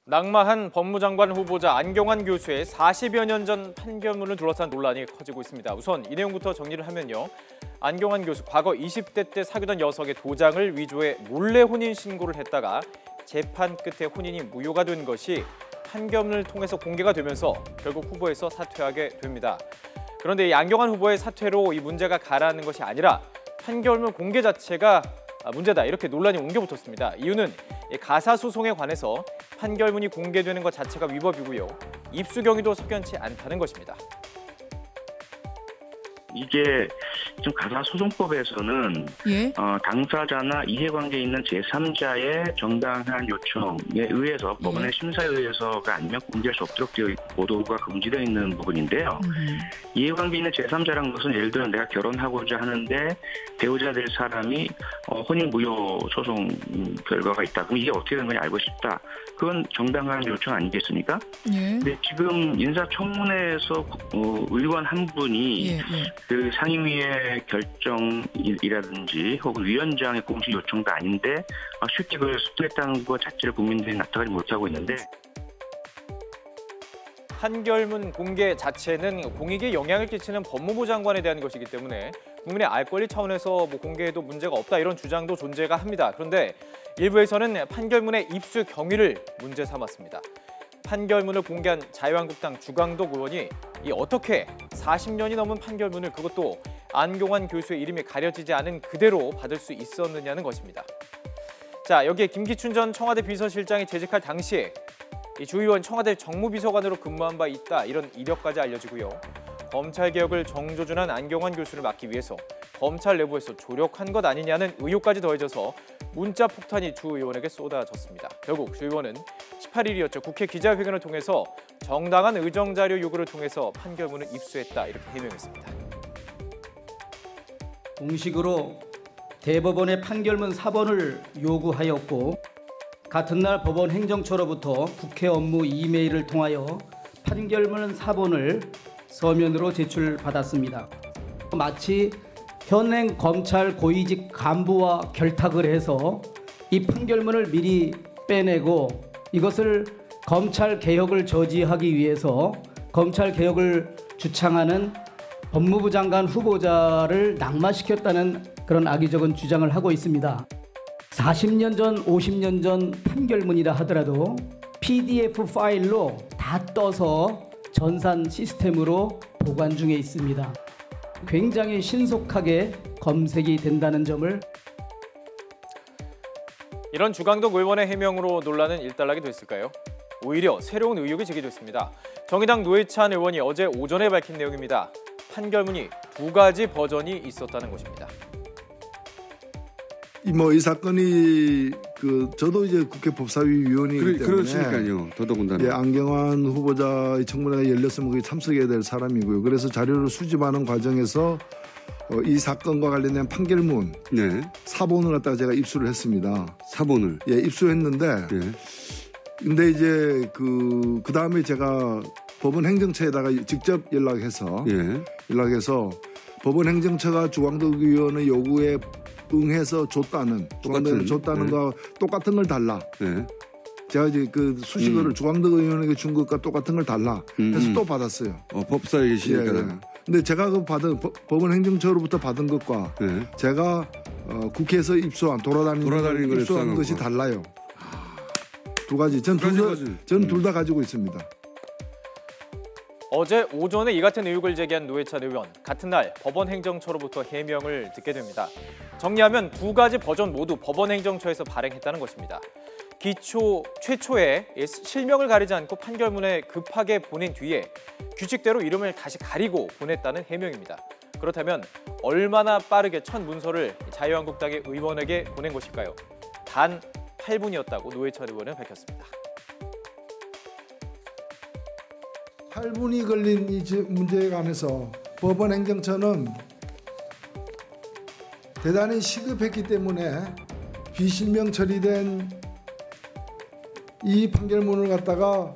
낙마한 법무장관 후보자 안경환 교수의 40여 년 전 판결문을 둘러싼 논란이 커지고 있습니다. 우선 이 내용부터 정리를 하면요. 안경환 교수 과거 20대 때 사귀던 여성의 도장을 위조해 몰래 혼인 신고를 했다가 재판 끝에 혼인이 무효가 된 것이 판결문을 통해서 공개가 되면서 결국 후보에서 사퇴하게 됩니다. 그런데 이 안경환 후보의 사퇴로 이 문제가 가라앉는 것이 아니라 판결문 공개 자체가 문제다, 이렇게 논란이 옮겨붙었습니다. 이유는 가사소송에 관해서 판결문이 공개되는 것 자체가 위법이고요. 입수 경위도 석연치 않다는 것입니다. 이게 지금 가사소송법에서는 당사자나 이해관계에 있는 제3자의 정당한 요청에 의해서 법원의 심사에 의해서가 아니면 공개할 수 없도록 되어 있고 보도가 금지되어 있는 부분인데요. 이해관계에 있는 제3자라는 것은 예를 들어 내가 결혼하고자 하는데 배우자 될 사람이 혼인 무효 소송 결과가 있다. 그럼 이게 어떻게 된 건지 알고 싶다. 그건 정당한 요청 아니겠습니까? 근데 지금 인사청문회에서 의원 한 분이 그 상임위의 결정이라든지 혹은 위원장의 공식 요청도 아닌데 쉽게 그걸 수투했다는 것 자체를 국민들이 납득하지 못하고 있는데, 판결문 공개 자체는 공익에 영향을 끼치는 법무부 장관에 대한 것이기 때문에 국민의 알 권리 차원에서 공개해도 문제가 없다, 이런 주장도 존재가 합니다. 그런데 일부에서는 판결문의 입수 경위를 문제 삼았습니다. 판결문을 공개한 자유한국당 주광덕 의원이 어떻게 40년이 넘은 판결문을, 그것도 안경환 교수의 이름이 가려지지 않은 그대로 받을 수 있었느냐는 것입니다. 자, 여기에 김기춘 전 청와대 비서실장이 재직할 당시에 이 주 의원 청와대 정무비서관으로 근무한 바 있다, 이런 이력까지 알려지고요. 검찰개혁을 정조준한 안경환 교수를 막기 위해서 검찰 내부에서 조력한 것 아니냐는 의혹까지 더해져서 문자 폭탄이 주 의원에게 쏟아졌습니다. 결국 주 의원은 18일이었죠. 국회 기자회견을 통해서 정당한 의정자료 요구를 통해서 판결문을 입수했다, 이렇게 해명했습니다. 공식으로 대법원의 판결문 4번을 요구하였고, 같은 날 법원 행정처로부터 국회 업무 이메일을 통하여 판결문 4번을 서면으로 제출받았습니다. 마치 현행 검찰 고위직 간부와 결탁을 해서 이 판결문을 미리 빼내고 이것을 검찰 개혁을 저지하기 위해서 검찰 개혁을 주창하는 법무부 장관 후보자를 낙마시켰다는 그런 악의적인 주장을 하고 있습니다. 40년 전, 50년 전 판결문이라 하더라도 PDF 파일로 다 떠서 전산 시스템으로 보관 중에 있습니다. 굉장히 신속하게 검색이 된다는 점을. 이런 주광덕 의원의 해명으로 논란은 일단락이 됐을까요? 오히려 새로운 의혹이 제기됐습니다. 정의당 노회찬 의원이 어제 오전에 밝힌 내용입니다. 판결문이 2가지 버전이 있었다는 것입니다. 이 사건이 저도 이제 국회 법사위 위원이기 때문에 그렇으니까요. 더더군다나 안경환 후보자의 청문회가 열렸으면 거기 참석해야 될 사람이고요. 그래서 자료를 수집하는 과정에서 이 사건과 관련된 판결문 사본을 갖다가 제가 입수를 했습니다. 사본을 입수했는데 근데 이제 그 다음에 제가 법원 행정처에다가 직접 연락해서 법원 행정처가 주광덕 의원의 요구에 응해서 줬다는 거 똑같은 걸 달라. 제가 이제 그 수식어를 주광덕 의원에게 준 것과 똑같은 걸 달라. 해서 또 받았어요. 법사에 계시니까. 근데 제가 그 받은 법원 행정처로부터 받은 것과 제가 국회에서 돌아다니는 걸 입수한 것이 달라요. 2가지. 저는 둘 다 가지고 있습니다. 어제 오전에 이 같은 의혹을 제기한 노회찬 의원, 같은 날 법원 행정처로부터 해명을 듣게 됩니다. 정리하면 2가지 버전 모두 법원 행정처에서 발행했다는 것입니다. 최초에 실명을 가리지 않고 판결문에 급하게 보낸 뒤에 규칙대로 이름을 다시 가리고 보냈다는 해명입니다. 그렇다면 얼마나 빠르게 첫 문서를 자유한국당의 의원에게 보낸 것일까요? 단 8분이었다고 노회찬 의원은 밝혔습니다. 8분이 걸린 이 문제에 관해서 법원 행정처는 대단히 시급했기 때문에 비실명 처리된 이 판결문을 갖다가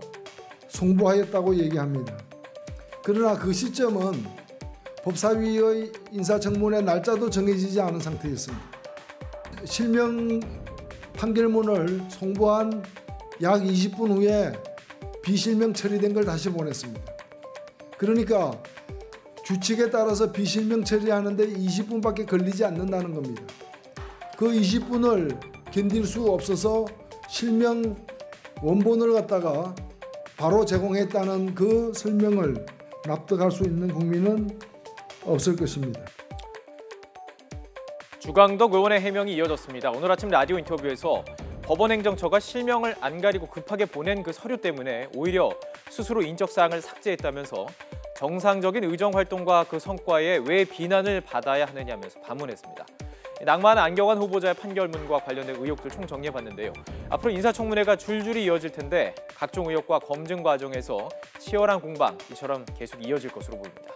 송부하였다고 얘기합니다. 그러나 그 시점은 법사위의 인사청문회 날짜도 정해지지 않은 상태였습니다. 실명 판결문을 송부한 약 20분 후에 비실명 처리된 걸 다시 보냈습니다. 그러니까 규칙에 따라서 비실명 처리하는데 20분밖에 걸리지 않는다는 겁니다. 그 20분을 견딜 수 없어서 실명 원본을 갖다가 바로 제공했다는 그 설명을 납득할 수 있는 국민은 없을 것입니다. 주광덕 의원의 해명이 이어졌습니다. 오늘 아침 라디오 인터뷰에서 법원행정처가 실명을 안 가리고 급하게 보낸 그 서류 때문에 오히려 스스로 인적사항을 삭제했다면서 정상적인 의정활동과 그 성과에 왜 비난을 받아야 하느냐면서 반문했습니다. 낭만 안경환 후보자의 판결문과 관련된 의혹들 총정리해봤는데요. 앞으로 인사청문회가 줄줄이 이어질 텐데 각종 의혹과 검증 과정에서 치열한 공방 이처럼 계속 이어질 것으로 보입니다.